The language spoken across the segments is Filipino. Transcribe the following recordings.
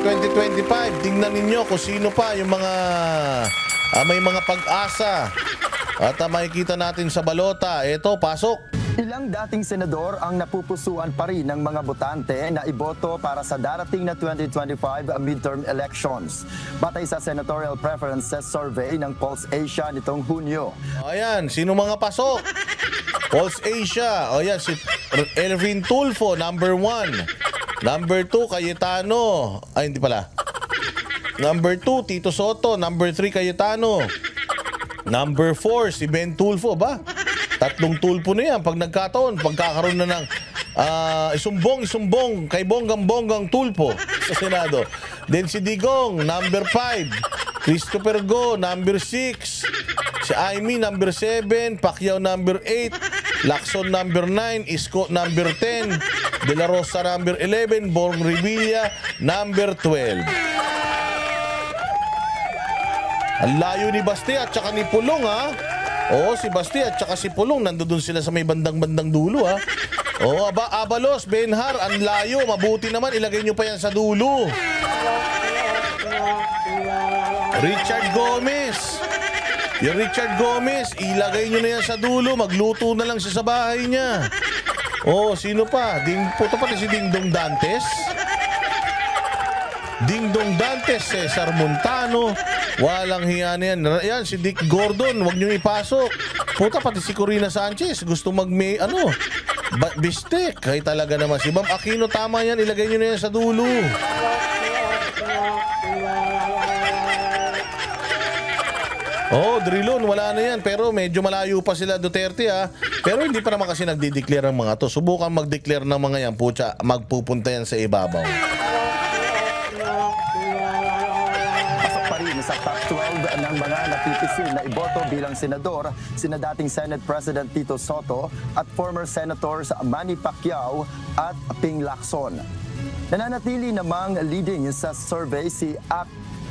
2025. Tingnan ninyo kung sino pa yung mga may mga pag-asa. At makikita natin sa balota. Ito, pasok. Ilang dating senador ang napupusuan pa rin ng mga botante na iboto para sa darating na 2025 midterm elections. Batay sa Senatorial Preferences Survey ng Pulse Asia nitong Hunyo. Ayan, sino mga pasok? Pulse Asia. Ayan, si Elvin Tulfo, number 1. Number 2, Cayetano. Ay, hindi pala. Number 2, Tito Soto. Number 3, Cayetano. Number 4, si Ben Tulfo. Ba? Tatlong tulpo na yan. Pag nagkataon, pagkakaroon na ng isumbong kay Bonggang Tulpo sa Senado. Then si Digong, number 5. Christopher Go, number 6. Si Aimee, number 7. Pacquiao, number 8. Lacson, number 9. Isko, number 10. De La Rosa, number 11. Bong Revilla, number 12. Ang layo ni Basti at saka ni Pulong, ha? Oo, si Basti at saka si Pulong, nandoon sila sa may bandang dulo, ha? Oo, Abalos, Benhar, ang layo. Mabuti naman, ilagay nyo pa yan sa dulo. Richard Gomez. Yung Richard Gomez, ilagay nyo na yan sa dulo. Magluto na lang siya sa bahay niya. Oo, sino pa? Puto pati si Dingdong Dantes. Dingdong Dantes, Cesar Montano. Walang hiya na yan. Yan, si Dick Gordon, huwag niyong ipasok. Puta, pati si Corina Sanchez, gusto bistek. Kaya talaga naman. Si Bam Aquino, tama yan. Ilagay niyo na yan sa dulo. Oh, Drilon, wala na yan. Pero medyo malayo pa sila Duterte, ha. Pero hindi pa naman kasi nagdi-declare ang mga to. Subukan mag-declare ng mga yan. Pucha, magpupunta yan sa ibabaw. Sa top 12 ng mga napipisil na iboto bilang senador, sina dating Senate President Tito Soto at former Senators Manny Pacquiao at Ping Lacson. Nananatili namang leading sa survey si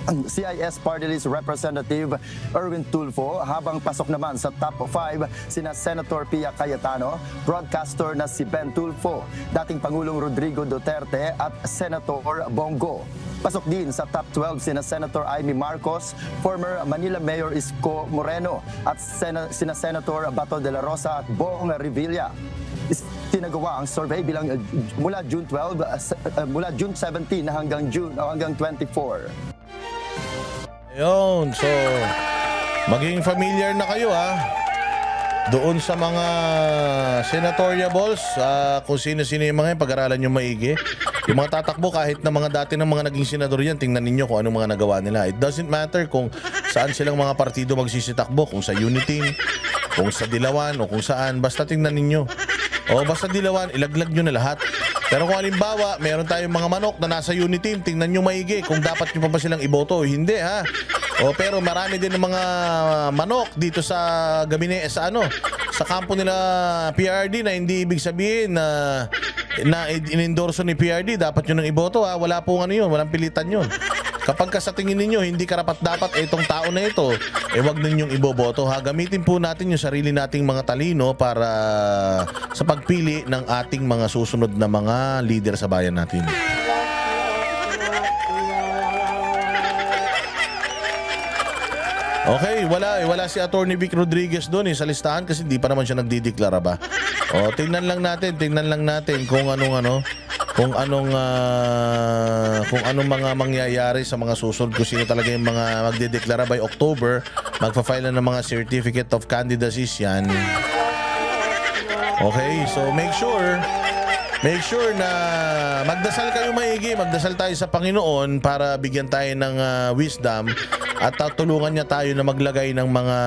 CIS Party List Representative Erwin Tulfo, habang pasok naman sa top 5 sina Senator Pia Cayetano, broadcaster na si Ben Tulfo, dating Pangulong Rodrigo Duterte at Senator Bongo. Pasok din sa top 12 sina Senator Aimee Marcos, former Manila Mayor Isko Moreno at sina Senator Bato de la Rosa at Bong Revilla. Tinagawa ang survey mula June 17 hanggang 24. Ayun, so maging familiar na kayo, ha, doon sa mga senatorial balls, kung sino-sino yung mga yan, pag-aralan nyo maigi. Yung mga tatakbo, kahit na mga dati ng mga naging senador yan, tingnan ninyo kung anong mga nagawa nila. It doesn't matter kung saan silang mga partido magsisitakbo, kung sa Uniteam, kung sa Dilawan, o kung saan. Basta tingnan ninyo. O basta Dilawan, ilaglag nyo na lahat. Pero kung halimbawa, meron tayong mga manok na nasa Uniteam, tingnan nyo maigi kung dapat nyo pa ba silang iboto o hindi, ha. O pero marami din ng mga manok dito sa gabine, sa kampo nila PRD na hindi ibig sabihin na in-endorso ni PRD, dapat nyo nang iboto, ha. Wala pong yun, walang pilitan yun. Kapag sa tingin ninyo, hindi karapat-dapat itong tao na ito, wag ninyong iboboto, ha. Gamitin po natin yung sarili nating mga talino para sa pagpili ng ating mga susunod na mga leader sa bayan natin. Okay, wala si Attorney Vic Rodriguez doon sa listahan kasi di pa naman siya nagdideklara ba. O, tingnan lang natin kung anong mga mangyayari sa mga susunod, kung sino talaga yung mga magdideklara by October. Magfa-file na ng mga certificate of candidacies yan. Okay, so make sure na magdasal kayo maigi, magdasal tayo sa Panginoon para bigyan tayo ng wisdom at tulungan niya tayo na maglagay ng mga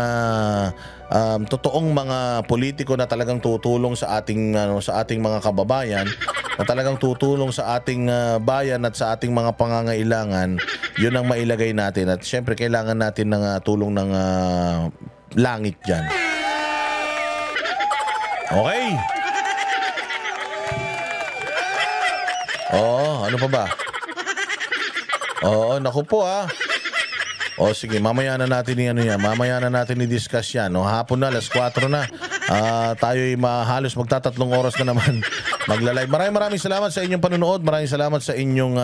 totoong mga politiko na talagang tutulong sa ating mga kababayan, na talagang tutulong sa ating bayan at sa ating mga pangangailangan. Yun ang mailagay natin, at syempre kailangan natin ng tulong ng langit diyan. Okay. Ano pa ba? Naku po, ha. Sige, mamaya na natin mamaya na natin i-discuss yan. Hapon na, alas 4 na. Tayo'y halos magtatatlong oras na naman maglalive. Maraming salamat sa inyong panunood. Maraming salamat sa inyong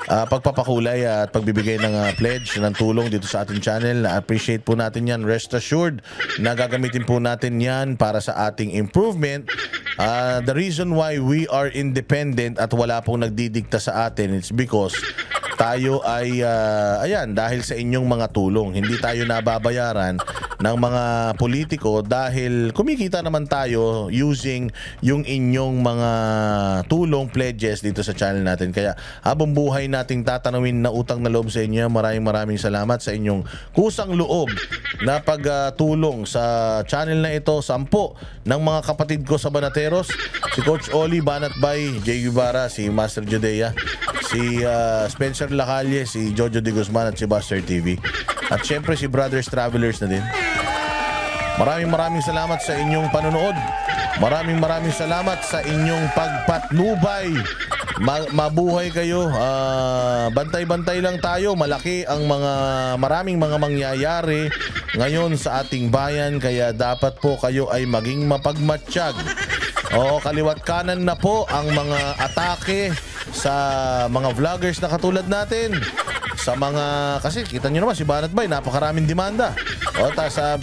pagpapakulay at pagbibigay ng pledge ng tulong dito sa ating channel. Appreciate po natin yan. Rest assured na gagamitin po natin yan para sa ating improvement. The reason why we are independent at wala pong nagdidikta sa atin, it's because tayo ay ayan, dahil sa inyong mga tulong. Hindi tayo nababayaran ng mga politiko dahil kumikita naman tayo using yung inyong mga tulong, pledges dito sa channel natin. Kaya habang buhay nating tatanawin na utang na loob sa inyo, maraming salamat sa inyong kusang loob na pagtulong sa channel na ito. 10 ng mga kapatid ko sa Banateros, si Coach Oli, Banat Bay, Jay Guevara, si Master Judea, si Spencer Lacalle, si Jojo de Guzman at si Buster TV. At syempre si Brothers Travelers na din. Maraming salamat sa inyong panonood. Maraming salamat sa inyong pagpatnubay. Mabuhay kayo. Bantay-bantay lang tayo. Malaki ang maraming mga mangyayari ngayon sa ating bayan. Kaya dapat po kayo ay maging mapagmatsyag. Kaliwat kanan na po ang mga atake sa mga vloggers na katulad natin. Sa mga, kasi kita nyo naman si Banat Bay, napakaraming demanda.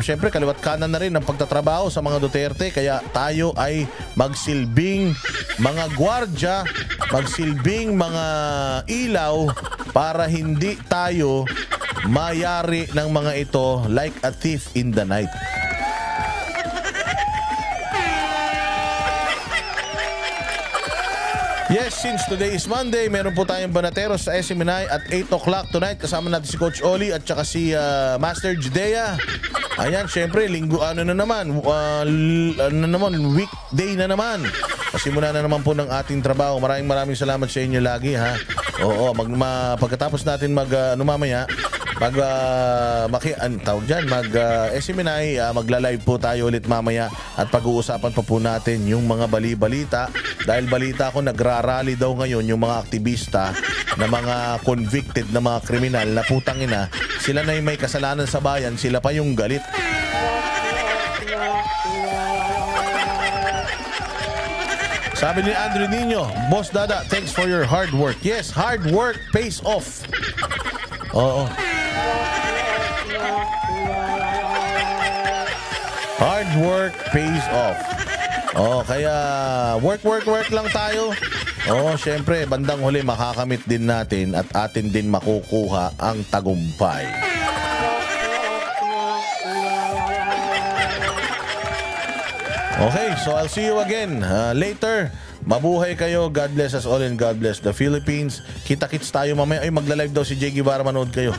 Syempre kaliwat kanan na rin ang pagtatrabaho sa mga Duterte. Kaya tayo ay magsilbing mga gwardya, magsilbing mga ilaw para hindi tayo mayari ng mga ito like a thief in the night. Yes, since today is Monday, meron po tayong Banateros sa SMNI at 8 o'clock tonight. Kasama natin si Coach Oli at saka si Master Judea. Ayan, syempre, linggo weekday na naman. Pasimula na naman po ng ating trabaho. Maraming salamat sa inyo lagi, ha. Pagkatapos natin mamaya, SMNI, magla-live po tayo ulit mamaya at pag-uusapan pa po natin yung mga balita. Dahil balita ko nagrarally daw ngayon yung mga aktivista na mga convicted na mga kriminal na putang ina, sila na yung may kasalanan sa bayan, sila pa yung galit. Sabi ni Andrew Nino, Boss Dada, thanks for your hard work. Yes, hard work pays off. Oo. Hard work pays off. Kaya work lang tayo. Syempre, bandang huli makakamit din natin at atin din makukuha ang tagumpay. Okay, so I'll see you again later. Mabuhay kayo. God bless us all and God bless the Philippines. Kita-kits tayo mamaya. Ay, magla-live daw si Jay Guevara, manood kayo.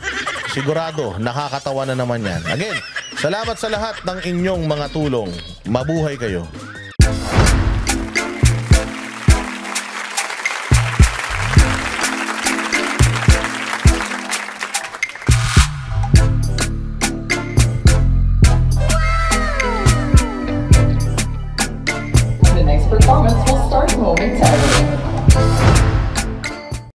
Sigurado, nakakatawa na naman yan. Again, salamat sa lahat ng inyong mga tulong. Mabuhay kayo.